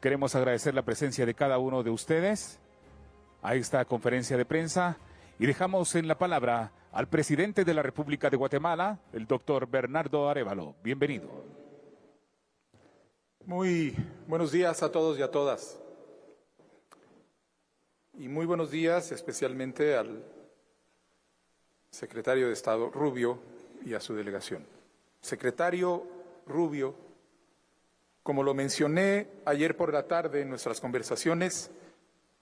Queremos agradecer la presencia de cada uno de ustedes a esta conferencia de prensa y dejamos en la palabra al presidente de la República de Guatemala, el doctor Bernardo Arévalo. Bienvenido. Muy buenos días a todos y a todas. Y muy buenos días especialmente al secretario de Estado Rubio y a su delegación. Secretario Rubio, como lo mencioné ayer por la tarde en nuestras conversaciones,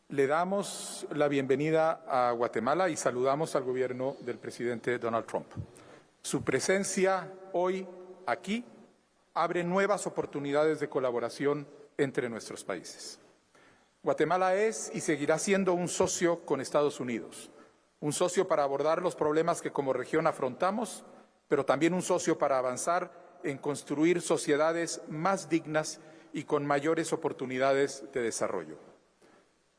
le damos la bienvenida a Guatemala y saludamos al gobierno del presidente Donald Trump. Su presencia hoy aquí abre nuevas oportunidades de colaboración entre nuestros países. Guatemala es y seguirá siendo un socio con Estados Unidos, un socio para abordar los problemas que como región afrontamos, pero también un socio para avanzar en construir sociedades más dignas y con mayores oportunidades de desarrollo.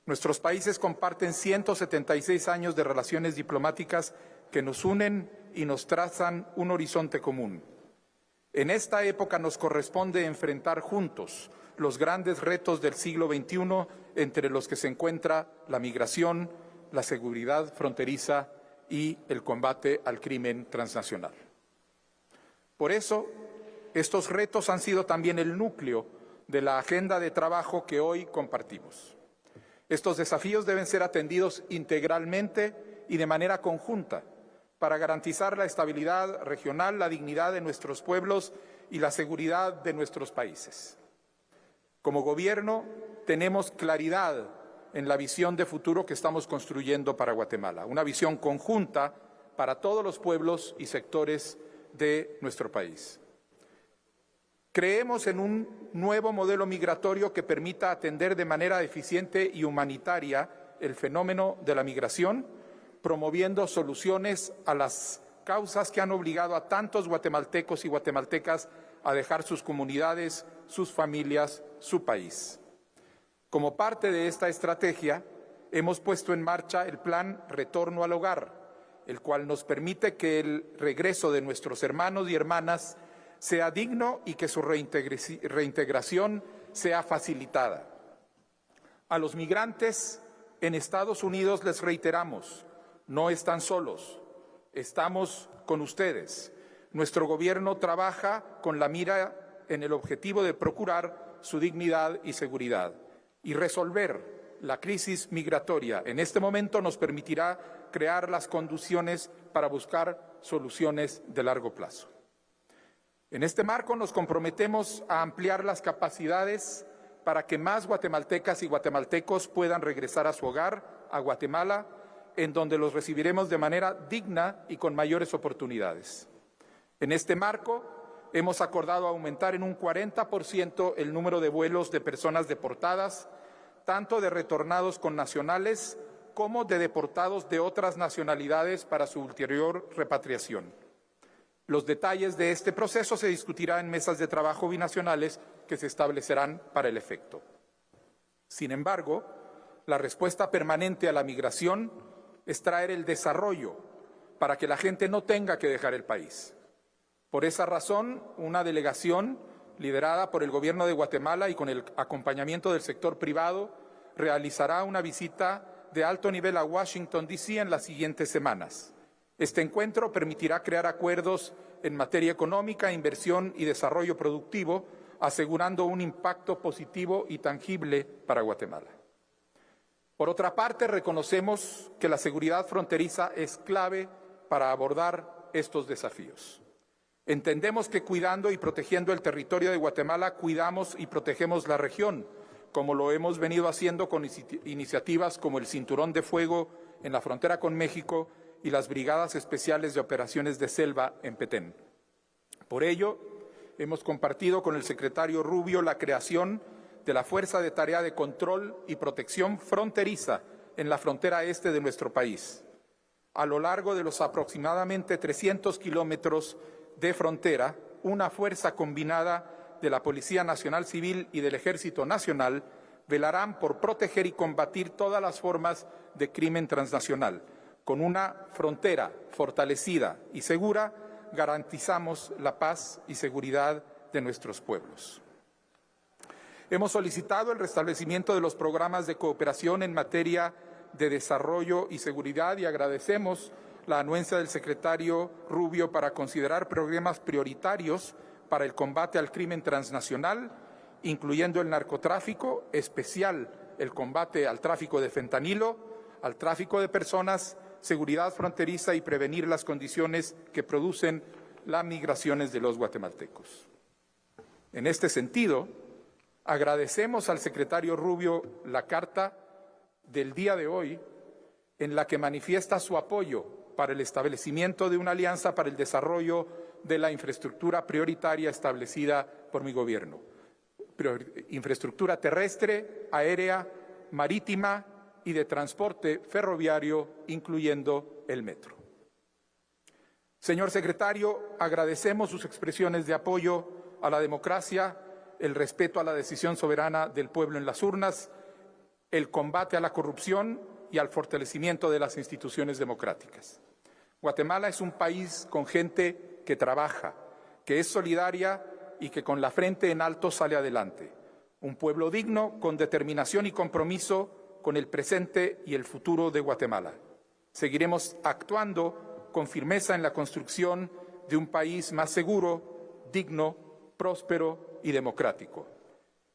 Nuestros países comparten 176 años de relaciones diplomáticas que nos unen y nos trazan un horizonte común. En esta época nos corresponde enfrentar juntos los grandes retos del siglo XXI, entre los que se encuentra la migración, la seguridad fronteriza y el combate al crimen transnacional. Por eso, estos retos han sido también el núcleo de la agenda de trabajo que hoy compartimos. Estos desafíos deben ser atendidos integralmente y de manera conjunta para garantizar la estabilidad regional, la dignidad de nuestros pueblos y la seguridad de nuestros países. Como gobierno, tenemos claridad en la visión de futuro que estamos construyendo para Guatemala, una visión conjunta para todos los pueblos y sectores de nuestro país. Creemos en un nuevo modelo migratorio que permita atender de manera eficiente y humanitaria el fenómeno de la migración, promoviendo soluciones a las causas que han obligado a tantos guatemaltecos y guatemaltecas a dejar sus comunidades, sus familias, su país. Como parte de esta estrategia, hemos puesto en marcha el plan Retorno al Hogar, el cual nos permite que el regreso de nuestros hermanos y hermanas sea digno y que su reintegración sea facilitada. A los migrantes en Estados Unidos les reiteramos, no están solos, estamos con ustedes. Nuestro gobierno trabaja con la mira en el objetivo de procurar su dignidad y seguridad. Y resolver la crisis migratoria en este momento nos permitirá crear las condiciones para buscar soluciones de largo plazo. En este marco nos comprometemos a ampliar las capacidades para que más guatemaltecas y guatemaltecos puedan regresar a su hogar, a Guatemala, en donde los recibiremos de manera digna y con mayores oportunidades. En este marco, hemos acordado aumentar en un 40% el número de vuelos de personas deportadas, tanto de retornados con nacionales como de deportados de otras nacionalidades para su ulterior repatriación. Los detalles de este proceso se discutirán en mesas de trabajo binacionales que se establecerán para el efecto. Sin embargo, la respuesta permanente a la migración es traer el desarrollo para que la gente no tenga que dejar el país. Por esa razón, una delegación liderada por el Gobierno de Guatemala y con el acompañamiento del sector privado realizará una visita de alto nivel a Washington, D.C. en las siguientes semanas. Este encuentro permitirá crear acuerdos en materia económica, inversión y desarrollo productivo, asegurando un impacto positivo y tangible para Guatemala. Por otra parte, reconocemos que la seguridad fronteriza es clave para abordar estos desafíos. Entendemos que cuidando y protegiendo el territorio de Guatemala, cuidamos y protegemos la región, como lo hemos venido haciendo con iniciativas como el Cinturón de Fuego en la frontera con México y las Brigadas Especiales de Operaciones de Selva en Petén. Por ello, hemos compartido con el secretario Rubio la creación de la Fuerza de Tarea de Control y Protección Fronteriza en la frontera este de nuestro país. A lo largo de los aproximadamente 300 kilómetros de frontera, una fuerza combinada de la Policía Nacional Civil y del Ejército Nacional velarán por proteger y combatir todas las formas de crimen transnacional. Con una frontera fortalecida y segura, garantizamos la paz y seguridad de nuestros pueblos. Hemos solicitado el restablecimiento de los programas de cooperación en materia de desarrollo y seguridad y agradecemos la anuencia del secretario Rubio para considerar programas prioritarios para el combate al crimen transnacional, incluyendo el narcotráfico, especial el combate al tráfico de fentanilo, al tráfico de personas, seguridad fronteriza y prevenir las condiciones que producen las migraciones de los guatemaltecos. En este sentido, agradecemos al secretario Rubio la carta del día de hoy en la que manifiesta su apoyo para el establecimiento de una alianza para el desarrollo de la infraestructura prioritaria establecida por mi gobierno. Infraestructura terrestre, aérea, marítima y de transporte ferroviario, incluyendo el metro. Señor secretario, agradecemos sus expresiones de apoyo a la democracia, el respeto a la decisión soberana del pueblo en las urnas, el combate a la corrupción y al fortalecimiento de las instituciones democráticas. Guatemala es un país con gente que trabaja, que es solidaria y que con la frente en alto sale adelante. Un pueblo digno, con determinación y compromiso con el presente y el futuro de Guatemala. Seguiremos actuando con firmeza en la construcción de un país más seguro, digno, próspero y democrático.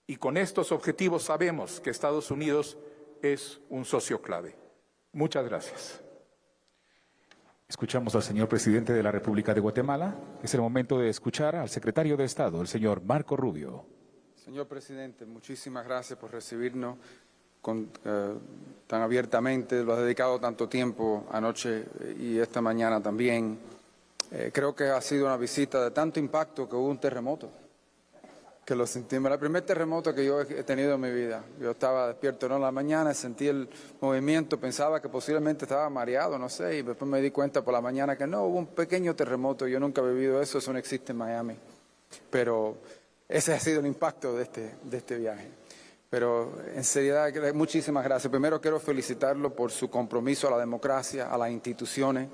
Y con estos objetivos sabemos que Estados Unidos es un socio clave. Muchas gracias. Escuchamos al señor presidente de la República de Guatemala. Es el momento de escuchar al secretario de Estado, el señor Marco Rubio. Señor presidente, muchísimas gracias por recibirnos tan abiertamente. Lo ha dedicado tanto tiempo anoche y esta mañana también. Creo que ha sido una visita de tanto impacto que hubo un terremoto. Que lo sentimos. El primer terremoto que yo he tenido en mi vida. Yo estaba despierto en la mañana, sentí el movimiento, pensaba que posiblemente estaba mareado, no sé, y después me di cuenta por la mañana que no, hubo un pequeño terremoto. Yo nunca he vivido eso no existe en Miami. Pero ese ha sido el impacto de este viaje. Pero en seriedad, muchísimas gracias. Primero quiero felicitarlo por su compromiso a la democracia, a las instituciones.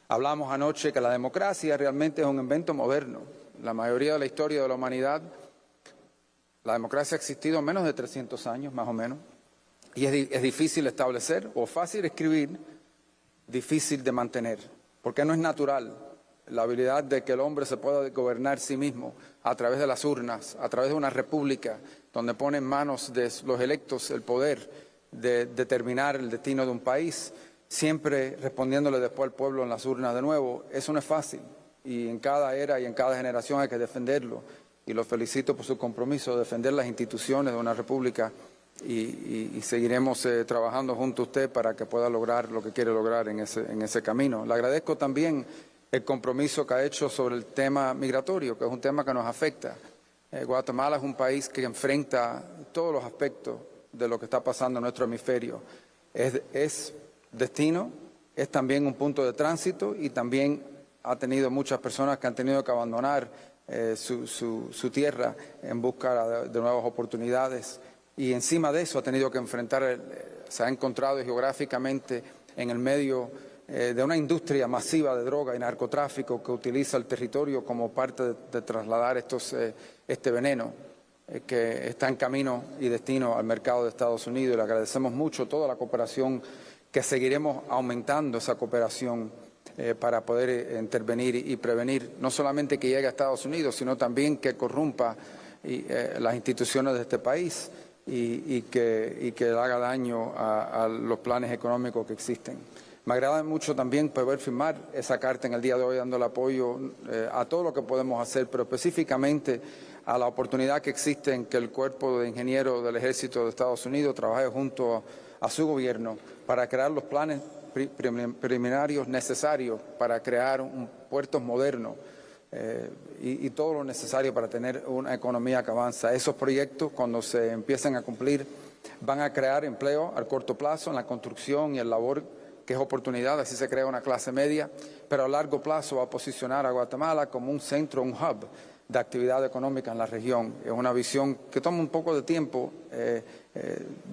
Hablamos anoche que la democracia realmente es un invento moderno. La mayoría de la historia de la humanidad, la democracia ha existido menos de 300 años, más o menos, y es difícil establecer, o fácil escribir, difícil de mantener, porque no es natural la habilidad de que el hombre se pueda gobernar sí mismo a través de las urnas, a través de una república, donde pone en manos de los electos el poder de determinar el destino de un país, siempre respondiéndole después al pueblo en las urnas de nuevo. Eso no es fácil, y en cada era y en cada generación hay que defenderlo. Y lo felicito por su compromiso de defender las instituciones de una república y seguiremos trabajando junto a usted para que pueda lograr lo que quiere lograr en ese camino. Le agradezco también el compromiso que ha hecho sobre el tema migratorio, que es un tema que nos afecta. Guatemala es un país que enfrenta todos los aspectos de lo que está pasando en nuestro hemisferio. Es destino, es también un punto de tránsito y también ha tenido muchas personas que han tenido que abandonar su tierra en busca de nuevas oportunidades y encima de eso ha tenido que enfrentar, se ha encontrado geográficamente en el medio de una industria masiva de droga y narcotráfico que utiliza el territorio como parte de trasladar este veneno que está en camino y destino al mercado de Estados Unidos. Le agradecemos mucho toda la cooperación, que seguiremos aumentando esa cooperación para poder intervenir y prevenir, no solamente que llegue a Estados Unidos, sino también que corrompa las instituciones de este país y que haga daño a los planes económicos que existen. Me agrada mucho también poder firmar esa carta en el día de hoy, dando el apoyo a todo lo que podemos hacer, pero específicamente a la oportunidad que existe en que el Cuerpo de Ingenieros del Ejército de Estados Unidos trabaje junto a su gobierno para crear los planes preliminarios necesarios para crear un puerto moderno y todo lo necesario para tener una economía que avanza. Esos proyectos, cuando se empiecen a cumplir, van a crear empleo a corto plazo en la construcción y el labor, que es oportunidad, así se crea una clase media, pero a largo plazo va a posicionar a Guatemala como un centro, un hub de actividad económica en la región. Es una visión que toma un poco de tiempo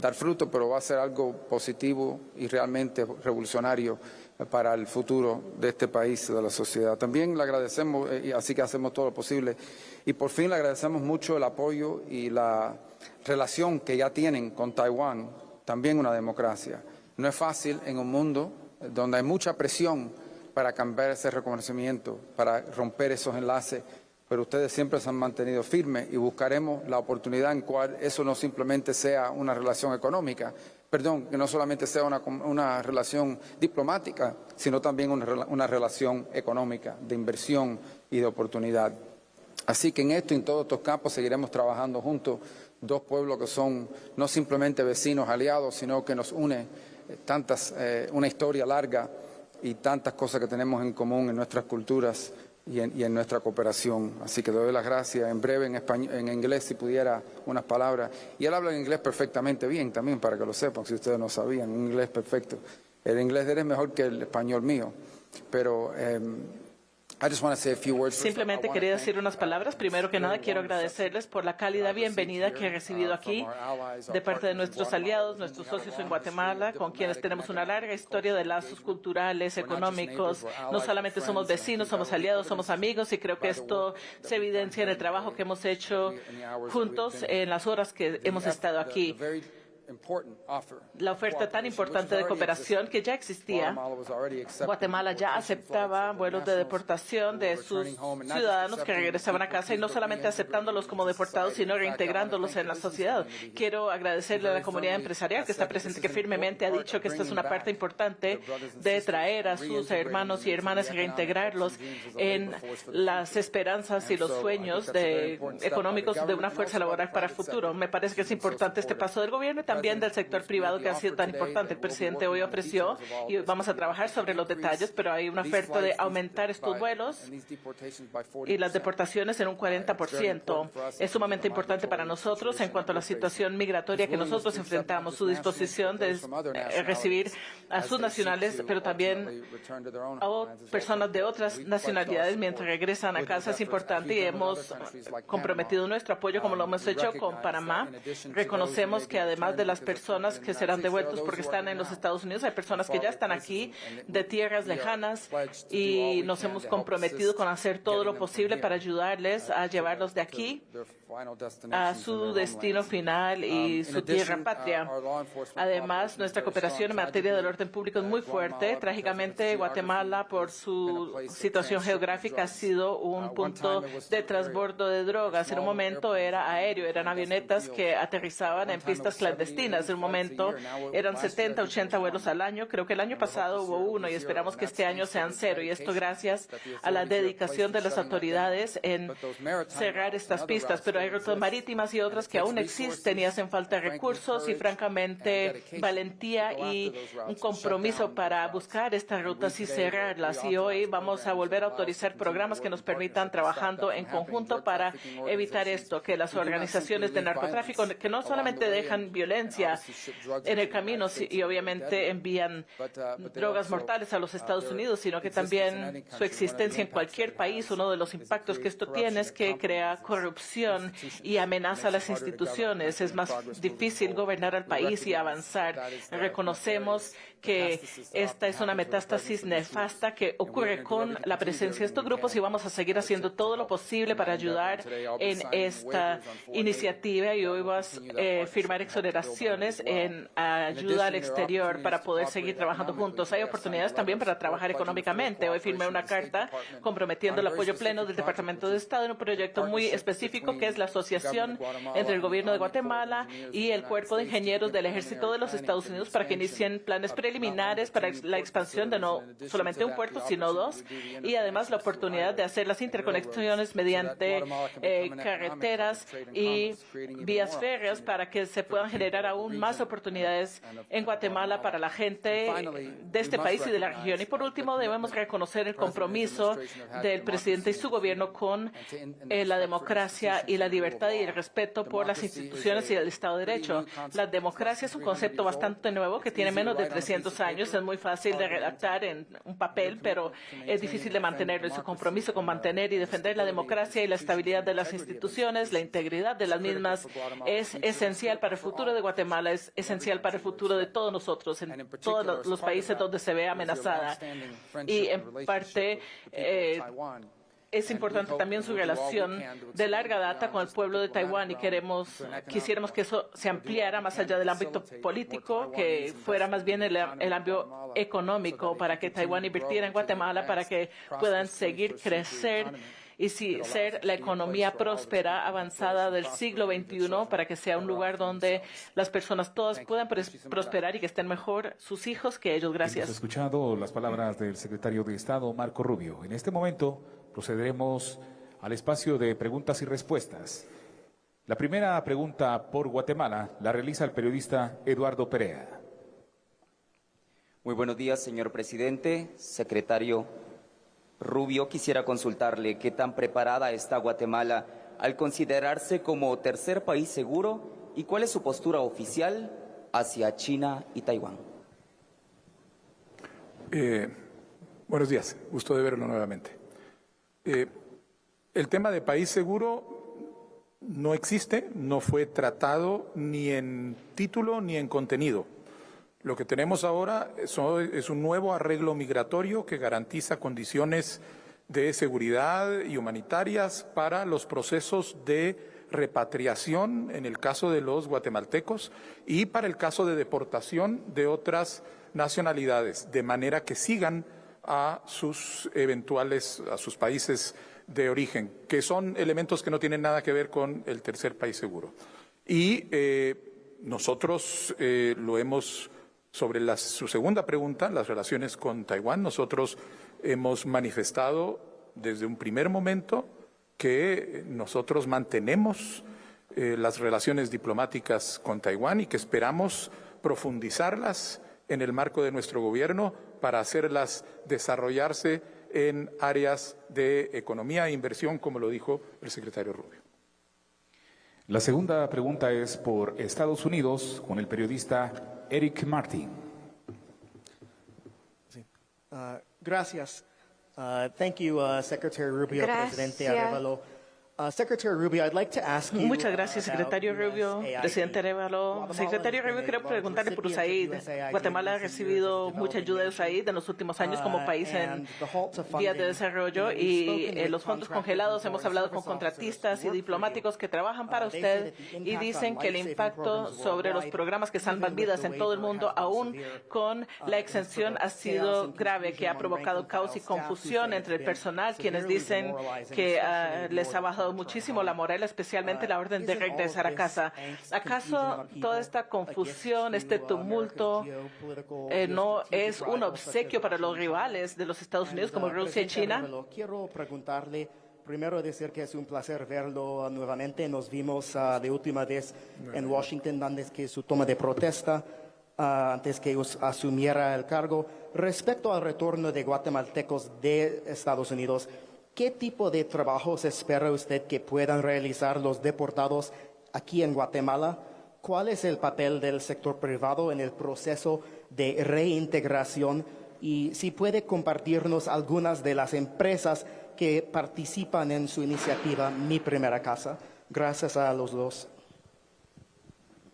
dar fruto, pero va a ser algo positivo y realmente revolucionario para el futuro de este país y de la sociedad. También le agradecemos, y así que hacemos todo lo posible, y por fin le agradecemos mucho el apoyo y la relación que ya tienen con Taiwán, también una democracia. No es fácil en un mundo donde hay mucha presión para cambiar ese reconocimiento, para romper esos enlaces, pero ustedes siempre se han mantenido firmes y buscaremos la oportunidad en cual eso no simplemente sea una relación económica, que no solamente sea una relación diplomática, sino también una relación económica, de inversión y de oportunidad. Así que en esto y en todos estos campos seguiremos trabajando juntos, dos pueblos que son no simplemente vecinos, aliados, sino que nos une una historia larga y tantas cosas que tenemos en común en nuestras culturas y en nuestra cooperación. Así que doy las gracias. En breve, en inglés, si pudiera, unas palabras. Y él habla en inglés perfectamente bien también, para que lo sepan, si ustedes no sabían, un inglés perfecto. El inglés de él es mejor que el español mío. Pero I just want to say a few words. Simplemente quería decir unas palabras. Primero que nada, quiero agradecerles por la cálida bienvenida que he recibido aquí de parte de nuestros aliados, nuestros socios en Guatemala, con quienes tenemos una larga historia de lazos culturales, económicos. No solamente somos vecinos, somos aliados, somos amigos, y creo que esto se evidencia en el trabajo que hemos hecho juntos en las horas que hemos estado aquí. La oferta tan importante de cooperación que ya existía. Guatemala ya aceptaba vuelos de deportación de sus ciudadanos que regresaban a casa, y no solamente aceptándolos como deportados, sino reintegrándolos en la sociedad. Quiero agradecerle a la comunidad empresarial que está presente, que firmemente ha dicho que esta es una parte importante de traer a sus hermanos y hermanas y reintegrarlos en las esperanzas y los sueños económicos de una fuerza laboral para el futuro. Me parece que es importante este paso del gobierno y también del sector privado, que ha sido tan importante. El presidente hoy ofreció, y vamos a trabajar sobre los detalles, pero hay una oferta de aumentar estos vuelos y las deportaciones en un 40%. Es sumamente importante para nosotros en cuanto a la situación migratoria que nosotros enfrentamos, su disposición de recibir a sus nacionales, pero también a personas de otras nacionalidades mientras regresan a casa. Es importante, y hemos comprometido nuestro apoyo, como lo hemos hecho con Panamá. Reconocemos que además de las personas que serán devueltos porque están en los Estados Unidos, hay personas que ya están aquí de tierras lejanas, y nos hemos comprometido con hacer todo lo posible para ayudarles a llevarlos de aquí a su destino final y su tierra patria. Además, nuestra cooperación en materia del orden público es muy fuerte. Trágicamente, Guatemala, por su situación geográfica, ha sido un punto de transbordo de drogas. En un momento era aéreo, eran avionetas que aterrizaban en pistas clandestinas. En un momento eran 70, 80 vuelos al año. Creo que el año pasado hubo uno, y esperamos que este año sean 0. Y esto gracias a la dedicación de las autoridades en cerrar estas pistas. Pero hay rutas marítimas y otras que aún existen y hacen falta recursos y, francamente, valentía y un compromiso para buscar estas rutas y cerrarlas. Y hoy vamos a volver a autorizar programas que nos permitan trabajando en conjunto para evitar esto, que las organizaciones de narcotráfico, que no solamente dejan violencia en el camino y obviamente envían drogas mortales a los Estados Unidos, sino que también su existencia en cualquier país, uno de los impactos que esto tiene es que crea corrupción y amenaza a las instituciones. Es más difícil gobernar al país y avanzar. Reconocemos que esta es una metástasis nefasta que ocurre con la presencia de estos grupos, y vamos a seguir haciendo todo lo posible para ayudar en esta iniciativa. Y hoy vas a firmar exoneraciones en ayuda al exterior para poder seguir trabajando juntos. Hay oportunidades también para trabajar económicamente. Hoy firmé una carta comprometiendo el apoyo pleno del Departamento de Estado en un proyecto muy específico, que es la asociación entre el gobierno de Guatemala y el Cuerpo de Ingenieros del Ejército de los Estados Unidos para que inicien planes preliminares para la expansión de no solamente un puerto, sino 2, y además la oportunidad de hacer las interconexiones mediante carreteras y vías férreas para que se puedan generar aún más oportunidades en Guatemala para la gente de este país y de la región. Y por último, debemos reconocer el compromiso del presidente y su gobierno con la democracia y la libertad y el respeto por las instituciones y el Estado de Derecho. La democracia es un concepto bastante nuevo que tiene menos de 300 años. Es muy fácil de redactar en un papel, pero es difícil de mantenerlo. Y su compromiso con mantener y defender la democracia y la estabilidad de las instituciones, la integridad de las mismas, es esencial para el futuro de Guatemala, es esencial para el futuro de todos nosotros, en todos los países donde se ve amenazada. Y en parte, es importante también su relación de larga data con el pueblo de Taiwán y quisiéramos que eso se ampliara más allá del ámbito político, que fuera más bien el ámbito económico, para que Taiwán invirtiera en Guatemala, para que puedan seguir crecer y ser la economía próspera, avanzada del siglo XXI, para que sea un lugar donde las personas todas puedan prosperar y que estén mejor sus hijos que ellos. Gracias. Hemos escuchado las palabras del secretario de Estado, Marco Rubio. En este momento procederemos al espacio de preguntas y respuestas. La primera pregunta por Guatemala la realiza el periodista Eduardo Perea. Muy buenos días, señor presidente, secretario Rubio. Quisiera consultarle qué tan preparada está Guatemala al considerarse como tercer país seguro y cuál es su postura oficial hacia China y Taiwán. Buenos días, gusto de verlo nuevamente. El tema de país seguro no existe, no fue tratado ni en título ni en contenido. Lo que tenemos ahora es un nuevo arreglo migratorio que garantiza condiciones de seguridad y humanitarias para los procesos de repatriación en el caso de los guatemaltecos y para el caso de deportación de otras nacionalidades, de manera que sigan a sus países de origen, que son elementos que no tienen nada que ver con el tercer país seguro. Y nosotros lo hemos... Sobre su segunda pregunta, las relaciones con Taiwán, nosotros hemos manifestado desde un primer momento que nosotros mantenemos las relaciones diplomáticas con Taiwán y que esperamos profundizarlas en el marco de nuestro gobierno para hacerlas desarrollarse en áreas de economía e inversión, como lo dijo el secretario Rubio. La segunda pregunta es por Estados Unidos con el periodista Eric Martin. Sí. Gracias. Thank you, Secretary Rubio, Presidente Arevalo. Secretary Rubio, I'd like to ask you. Muchas gracias, secretario Rubio, presidente Arevalo. Secretario Rubio, quiero preguntarle por USAID. Guatemala ha recibido mucha ayuda de USAID en los últimos años como país en vías de desarrollo y los fondos congelados. Hemos hablado con contratistas y diplomáticos que trabajan para usted y dicen que el impacto sobre los programas que salvan vidas en todo el mundo, aún con la exención, ha sido grave, que ha provocado caos y confusión entre el personal, quienes dicen que les ha bajado muchísimo la moral, especialmente la orden de regresar a casa. ¿Acaso toda esta confusión, este tumulto, no es un obsequio para los rivales de los Estados Unidos como Rusia y China? Quiero preguntarle, primero decir que es un placer verlo nuevamente. Nos vimos de última vez en Washington, antes que su toma de protesta, antes que asumiera el cargo. Respecto al retorno de guatemaltecos de Estados Unidos, ¿qué tipo de trabajos espera usted que puedan realizar los deportados aquí en Guatemala? ¿Cuál es el papel del sector privado en el proceso de reintegración? Y si puede compartirnos algunas de las empresas que participan en su iniciativa Mi Primera Casa. Gracias a los dos.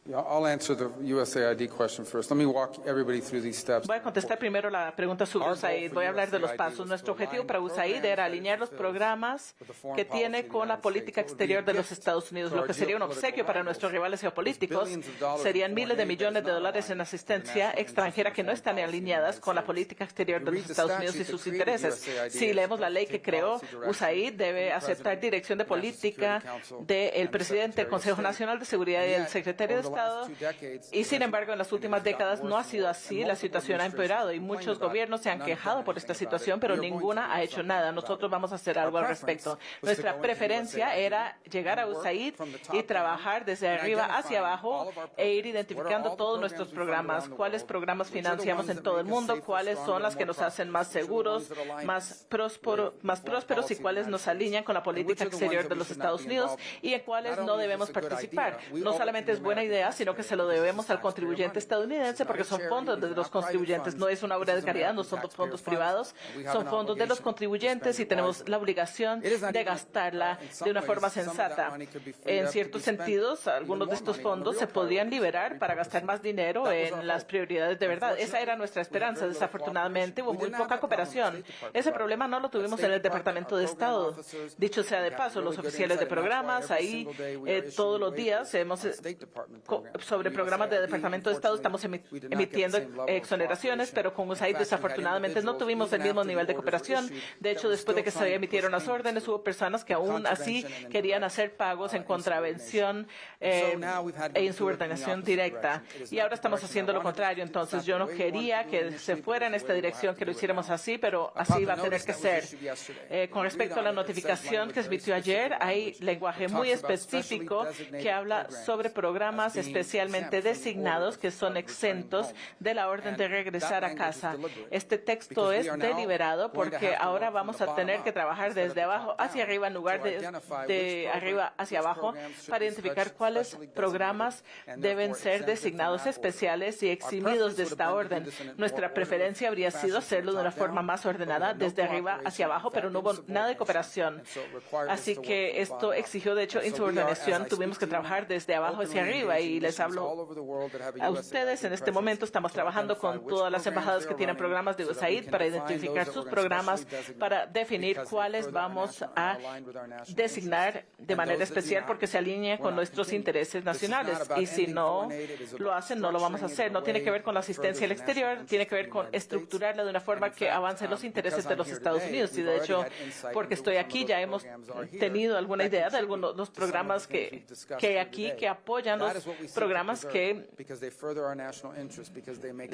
I'll answer the USAID question first. Let me walk everybody through these steps. Voy a contestar primero la pregunta sobre USAID. Voy a hablar de los pasos. Nuestro objetivo para USAID era alinear los programas que tiene con la política exterior de los Estados Unidos. Lo que sería un obsequio para nuestros rivales geopolíticos serían miles de millones de dólares en asistencia extranjera que no están alineadas con la política exterior de los Estados Unidos y sus intereses. Si leemos la ley que creó, USAID debe aceptar dirección de política del presidente del Consejo Nacional de Seguridad y del secretario de Estado. Y sin embargo, en las últimas décadas no ha sido así. La situación ha empeorado y muchos gobiernos se han quejado por esta situación, pero ninguna ha hecho nada. Nosotros vamos a hacer algo al respecto. Nuestra preferencia era llegar a USAID y trabajar desde arriba hacia abajo e ir identificando todos nuestros programas, cuáles programas financiamos en todo el mundo, cuáles son las que nos hacen más seguros, más prósperos y cuáles nos alinean con la política exterior de los Estados Unidos y en cuáles no debemos participar. No solamente es buena idea, caridad, sino que se lo debemos al contribuyente estadounidense porque son fondos de los contribuyentes. No es una obra de caridad, no son fondos privados, son fondos de los contribuyentes y tenemos la obligación de gastarla de una forma sensata. En ciertos sentidos, algunos de estos fondos se podrían liberar para gastar más dinero en las prioridades de verdad. Esa era nuestra esperanza. Desafortunadamente, hubo muy poca cooperación. Ese problema no lo tuvimos en el Departamento de Estado. Dicho sea de paso, los oficiales de programas, ahí todos los días sobre programas de Departamento de Estado estamos emitiendo exoneraciones, pero con USAID desafortunadamente no tuvimos el mismo nivel de cooperación. De hecho, después de que se emitieron las órdenes, hubo personas que aún así querían hacer pagos en contravención e insubordinación directa. Y ahora estamos haciendo lo contrario. Entonces, yo no quería que se fuera en esta dirección, que lo hiciéramos así, pero así va a tener que ser. Con respecto a la notificación que se emitió ayer, hay lenguaje muy específico que habla sobre programas especialmente designados que son exentos de la orden de regresar a casa. Este texto es deliberado porque ahora vamos a tener que trabajar desde abajo hacia arriba en lugar de arriba hacia abajo para identificar cuáles programas deben ser designados especiales y eximidos de esta orden. Nuestra preferencia habría sido hacerlo de una forma más ordenada desde arriba hacia abajo, pero no hubo nada de cooperación. Así que esto exigió, de hecho, insubordinación. Tuvimos que trabajar desde abajo hacia arriba y les hablo a ustedes. En este momento estamos trabajando con todas las embajadas que tienen programas de USAID para identificar sus programas, para definir cuáles vamos a designar de manera especial porque se alinea con nuestros intereses nacionales. Y si no lo hacen, no lo vamos a hacer. No tiene que ver con la asistencia al exterior, tiene que ver con estructurarla de una forma que avance los intereses de los Estados Unidos. Y de hecho, porque estoy aquí, ya hemos tenido alguna idea de algunos de los programas que hay aquí que apoyan los programas que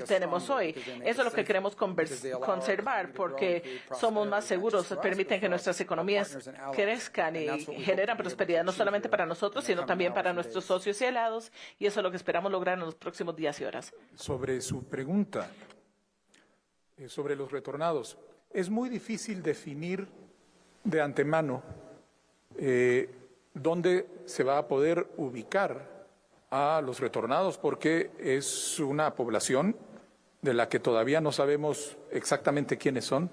tenemos hoy. Eso es lo que queremos conservar porque somos más seguros, permiten que nuestras economías crezcan y generan prosperidad no solamente para nosotros, sino también para nuestros socios y aliados, y eso es lo que esperamos lograr en los próximos días y horas. Sobre su pregunta sobre los retornados, es muy difícil definir de antemano dónde se va a poder ubicar a los retornados porque es una población de la que todavía no sabemos exactamente quiénes son,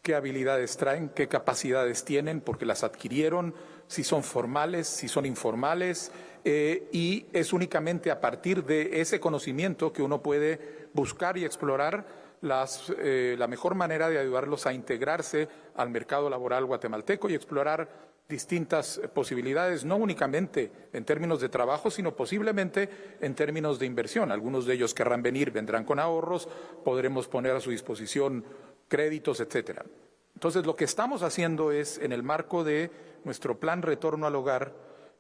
qué habilidades traen, qué capacidades tienen, porque las adquirieron, si son formales, si son informales, y es únicamente a partir de ese conocimiento que uno puede buscar y explorar la mejor manera de ayudarlos a integrarse al mercado laboral guatemalteco y explorar distintas posibilidades, no únicamente en términos de trabajo, sino posiblemente en términos de inversión. Algunos de ellos querrán venir, vendrán con ahorros, podremos poner a su disposición créditos, etcétera. Entonces, lo que estamos haciendo es, en el marco de nuestro plan Retorno al Hogar,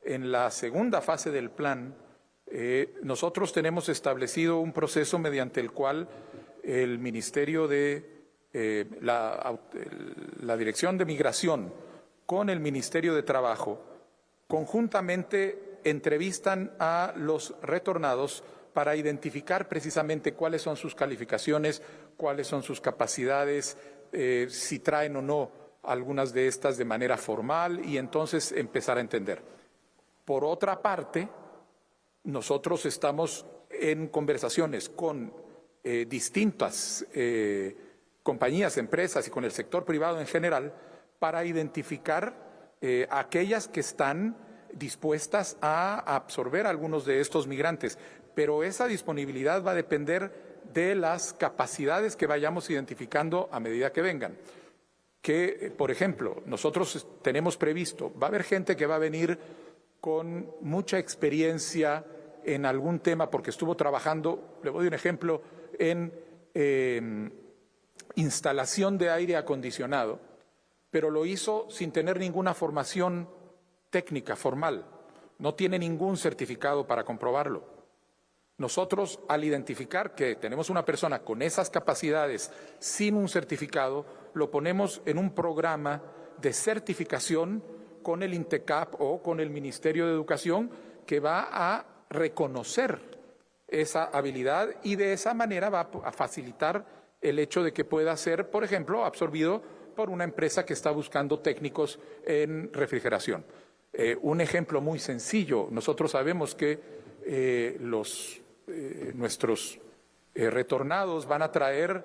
en la segunda fase del plan, nosotros tenemos establecido un proceso mediante el cual el Ministerio de la Dirección de Migración con el Ministerio de Trabajo conjuntamente entrevistan a los retornados para identificar precisamente cuáles son sus calificaciones, cuáles son sus capacidades, si traen o no algunas de estas de manera formal y entonces empezar a entender. Por otra parte, nosotros estamos en conversaciones con distintas compañías, empresas y con el sector privado en general para identificar aquellas que están dispuestas a absorber a algunos de estos migrantes. Pero esa disponibilidad va a depender de las capacidades que vayamos identificando a medida que vengan. Que, por ejemplo, nosotros tenemos previsto, va a haber gente que va a venir con mucha experiencia en algún tema porque estuvo trabajando, le doy un ejemplo, en instalación de aire acondicionado, pero lo hizo sin tener ninguna formación técnica formal, no tiene ningún certificado para comprobarlo. Nosotros, al identificar que tenemos una persona con esas capacidades sin un certificado, lo ponemos en un programa de certificación con el INTECAP o con el Ministerio de Educación que va a reconocer esa habilidad y de esa manera va a facilitar el hecho de que pueda ser, por ejemplo, absorbido por una empresa que está buscando técnicos en refrigeración. Un ejemplo muy sencillo, nosotros sabemos que nuestros retornados van a traer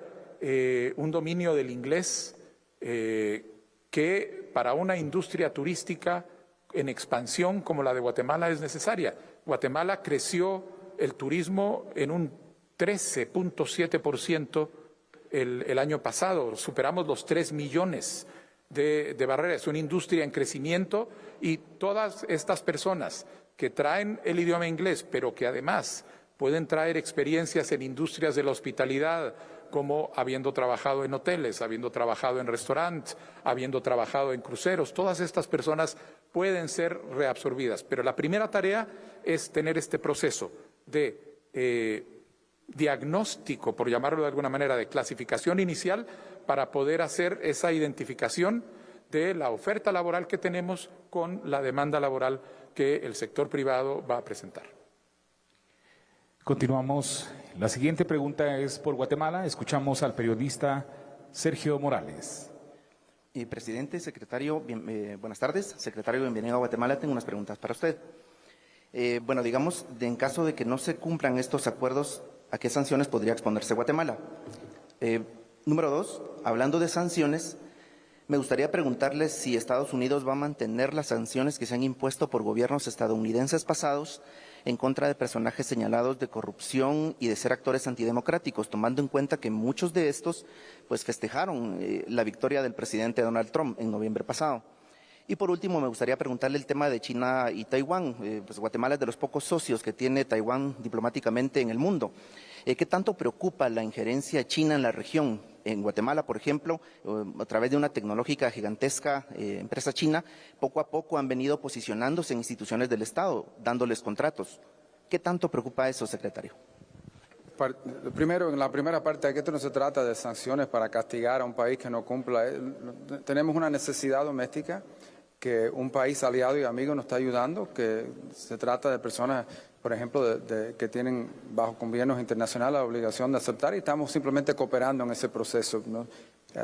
un dominio del inglés que para una industria turística en expansión como la de Guatemala es necesaria. Guatemala creció el turismo en un 13.7% el año pasado, superamos los 3 millones de barreras, es una industria en crecimiento y todas estas personas que traen el idioma inglés, pero que además pueden traer experiencias en industrias de la hospitalidad, como habiendo trabajado en hoteles, habiendo trabajado en restaurantes, habiendo trabajado en cruceros. Todas estas personas pueden ser reabsorbidas. Pero la primera tarea es tener este proceso de diagnóstico, por llamarlo de alguna manera, de clasificación inicial, para poder hacer esa identificación de la oferta laboral que tenemos con la demanda laboral que el sector privado va a presentar. Continuamos. La siguiente pregunta es por Guatemala. Escuchamos al periodista Sergio Morales. Presidente, secretario, buenas tardes. Secretario, bienvenido a Guatemala. Tengo unas preguntas para usted. Bueno, digamos, en caso de que no se cumplan estos acuerdos, ¿a qué sanciones podría exponerse Guatemala? Número 2, hablando de sanciones, me gustaría preguntarle si Estados Unidos va a mantener las sanciones que se han impuesto por gobiernos estadounidenses pasados en contra de personajes señalados de corrupción y de ser actores antidemocráticos, tomando en cuenta que muchos de estos pues festejaron la victoria del presidente Donald Trump en noviembre pasado. Y por último, me gustaría preguntarle el tema de China y Taiwán. Pues Guatemala es de los pocos socios que tiene Taiwán diplomáticamente en el mundo. ¿Qué tanto preocupa la injerencia china en la región? En Guatemala, por ejemplo, a través de una tecnológica gigantesca empresa china, poco a poco han venido posicionándose en instituciones del Estado, dándoles contratos. ¿Qué tanto preocupa eso, secretario? Primero, en la primera parte, aquí esto no se trata de sanciones para castigar a un país que no cumpla. Tenemos una necesidad doméstica que un país aliado y amigo nos está ayudando, que se trata de personas, por ejemplo, que tienen bajo gobiernos internacionales la obligación de aceptar y estamos simplemente cooperando en ese proceso, ¿no?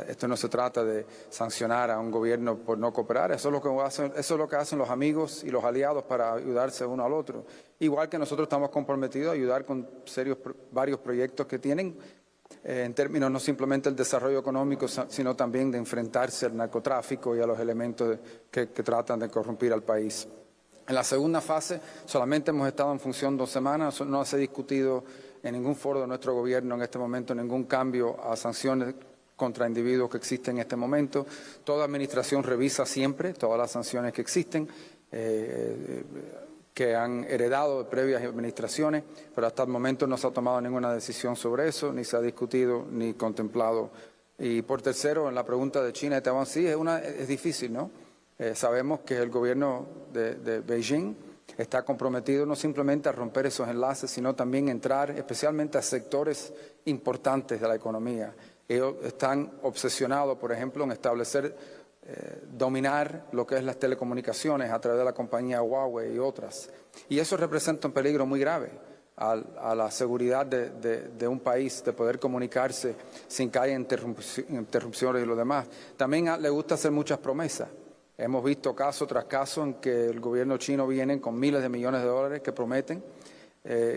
Esto no se trata de sancionar a un gobierno por no cooperar, eso es lo que hacen los amigos y los aliados para ayudarse uno al otro. Igual que nosotros estamos comprometidos a ayudar con varios proyectos que tienen en términos no simplemente del desarrollo económico, sino también de enfrentarse al narcotráfico y a los elementos que tratan de corrompir al país. En la segunda fase solamente hemos estado en función 2 semanas, no se ha discutido en ningún foro de nuestro gobierno en este momento ningún cambio a sanciones contra individuos que existen en este momento. Toda administración revisa siempre todas las sanciones que existen, que han heredado de previas administraciones, pero hasta el momento no se ha tomado ninguna decisión sobre eso, ni se ha discutido ni contemplado. Y por tercero, en la pregunta de China y Taiwán, sí, es difícil, ¿no? Sabemos que el gobierno de Beijing está comprometido no simplemente a romper esos enlaces, sino también entrar especialmente a sectores importantes de la economía. Ellos están obsesionados, por ejemplo, en establecer dominar lo que es las telecomunicaciones a través de la compañía Huawei y otras. Y eso representa un peligro muy grave a la seguridad de un país, de poder comunicarse sin que haya interrupciones y lo demás. También le gusta hacer muchas promesas. Hemos visto caso tras caso en que el gobierno chino viene con miles de millones de dólares que prometen.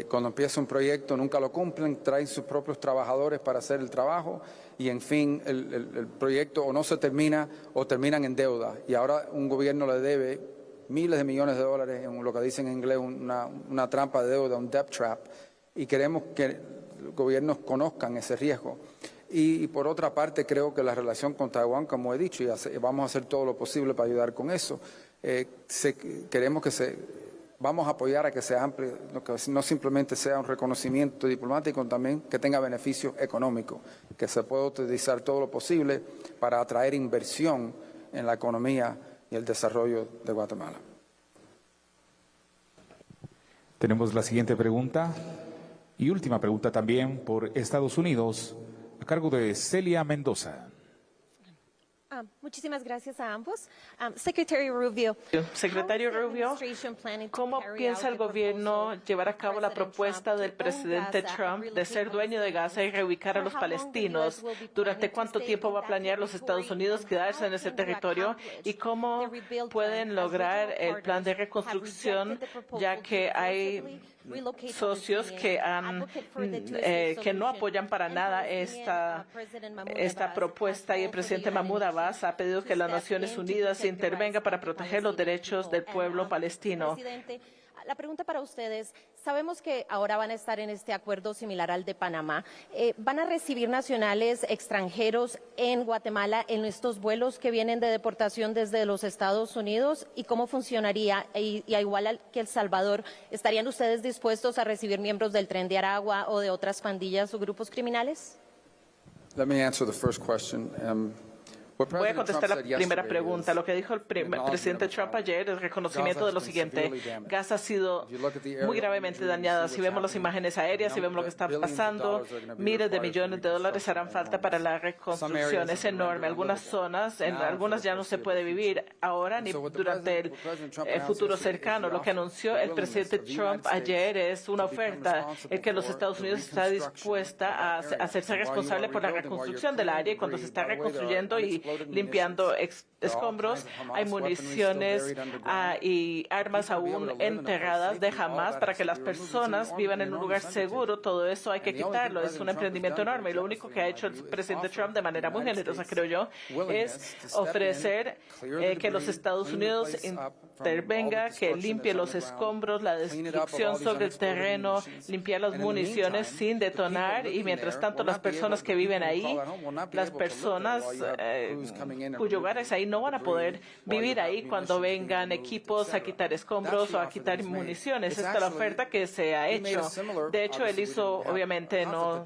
Cuando empieza un proyecto nunca lo cumplen, traen sus propios trabajadores para hacer el trabajo y en fin el proyecto o no se termina o terminan en deuda. Y ahora un gobierno le debe miles de millones de dólares en lo que dicen en inglés una trampa de deuda, un debt trap. Y queremos que los gobiernos conozcan ese riesgo. Y por otra parte creo que la relación con Taiwán, como he dicho, y vamos a hacer todo lo posible para ayudar con eso, vamos a apoyar a que sea amplio, que no simplemente sea un reconocimiento diplomático, también que tenga beneficio económico, que se pueda utilizar todo lo posible para atraer inversión en la economía y el desarrollo de Guatemala. Tenemos la siguiente pregunta y última pregunta también por Estados Unidos, a cargo de Celia Mendoza. Muchísimas gracias a ambos. Secretario Rubio, ¿cómo piensa el gobierno llevar a cabo la propuesta del presidente Trump de ser dueño de Gaza y reubicar a los palestinos? ¿Durante cuánto tiempo va a planear los Estados Unidos quedarse en ese territorio? ¿Y cómo pueden lograr el plan de reconstrucción, ya que hay socios que no apoyan para nada esta propuesta, y el presidente Mahmoud Abbas ha pedido que las Naciones Unidas intervenga para proteger los derechos del pueblo palestino. Presidente, la pregunta para ustedes, sabemos que ahora van a estar en este acuerdo similar al de Panamá. ¿Van a recibir nacionales extranjeros en Guatemala en estos vuelos que vienen de deportación desde los Estados Unidos? ¿Y cómo funcionaría? Y igual que El Salvador, ¿estarían ustedes dispuestos a recibir miembros del Tren de Aragua o de otras pandillas o grupos criminales? Let me answer the first question. Voy a contestar la primera pregunta. Lo que dijo el presidente Trump ayer es reconocimiento de lo siguiente. Gaza ha sido muy gravemente dañada. Si vemos las imágenes aéreas, si vemos lo que está pasando, miles de millones de dólares harán falta para la reconstrucción. Es enorme. Algunas zonas, en algunas ya no se puede vivir ahora ni durante el futuro cercano. Lo que anunció el presidente Trump ayer es una oferta en que los Estados Unidos está dispuesta a hacerse responsable por la reconstrucción del área, y cuando se está reconstruyendo y limpiando escombros, hay municiones y armas aún enterradas de Hamas para que las personas vivan en un lugar seguro. Todo eso hay que quitarlo. Es un emprendimiento enorme, y lo único que ha hecho el presidente Trump de manera muy generosa, creo yo, es ofrecer que los Estados Unidos intervenga, que limpie los escombros, la destrucción sobre el terreno, limpiar las municiones sin detonar, y mientras tanto las personas que viven ahí, las personas cuyo hogares ahí, no van a poder vivir ahí cuando vengan equipos a quitar escombros o a quitar municiones. Esta es la oferta que se ha hecho. De hecho, él hizo, obviamente, no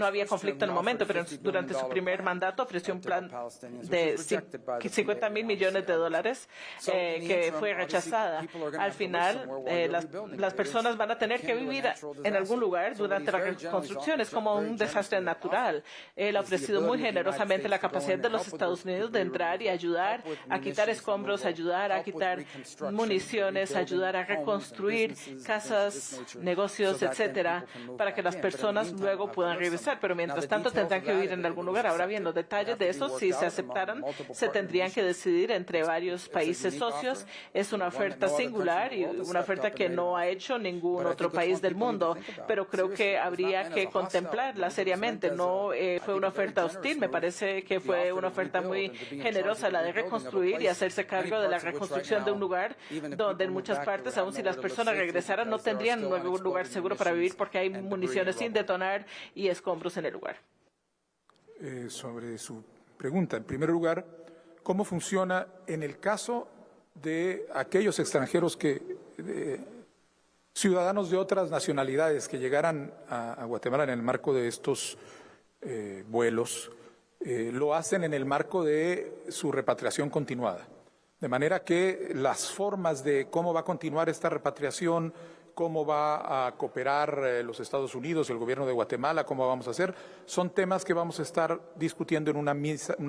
había conflicto en el momento, pero durante su primer mandato ofreció un plan de $50 mil millones que fue rechazada. Al final, las personas van a tener que vivir en algún lugar durante la reconstrucción. Es como un desastre natural. Él ha ofrecido muy generosamente la capacidad de los Estados Unidos de entrar y ayudar a quitar escombros, ayudar a quitar municiones, ayudar a reconstruir casas, negocios, etcétera, para que las personas luego puedan regresar. Pero mientras tanto tendrán que vivir en algún lugar. Ahora bien, los detalles de eso, si se aceptaran, se tendrían que decidir entre varios países socios. Es una oferta singular y una oferta que no ha hecho ningún otro país del mundo, pero creo que habría que contemplarla seriamente. No fue una oferta hostil, me parece que fue una oferta muy generosa, la de reconstruir y hacerse cargo de la reconstrucción de un lugar donde en muchas partes, aun si las personas regresaran, no tendrían un lugar seguro para vivir porque hay municiones sin detonar y escombros en el lugar. Sobre su pregunta, en primer lugar, ¿cómo funciona en el caso de aquellos extranjeros ciudadanos de otras nacionalidades que llegaran a Guatemala en el marco de estos vuelos? Lo hacen en el marco de su repatriación continuada. De manera que las formas de cómo va a continuar esta repatriación, cómo va a cooperar los Estados Unidos, el gobierno de Guatemala, cómo vamos a hacer, son temas que vamos a estar discutiendo en una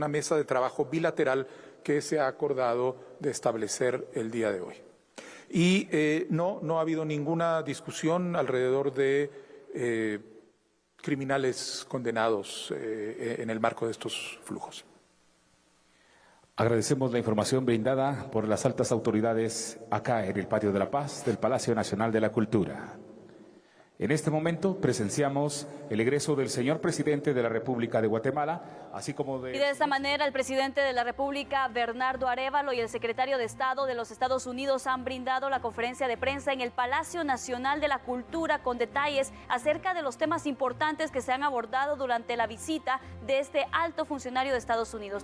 mesa de trabajo bilateral que se ha acordado de establecer el día de hoy. Y no ha habido ninguna discusión alrededor de criminales condenados en el marco de estos flujos. Agradecemos la información brindada por las altas autoridades acá en el Patio de la Paz del Palacio Nacional de la Cultura. En este momento presenciamos el egreso del señor presidente de la República de Guatemala, así como de... Y de esta manera el presidente de la República, Bernardo Arévalo, y el secretario de Estado de los Estados Unidos han brindado la conferencia de prensa en el Palacio Nacional de la Cultura con detalles acerca de los temas importantes que se han abordado durante la visita de este alto funcionario de Estados Unidos.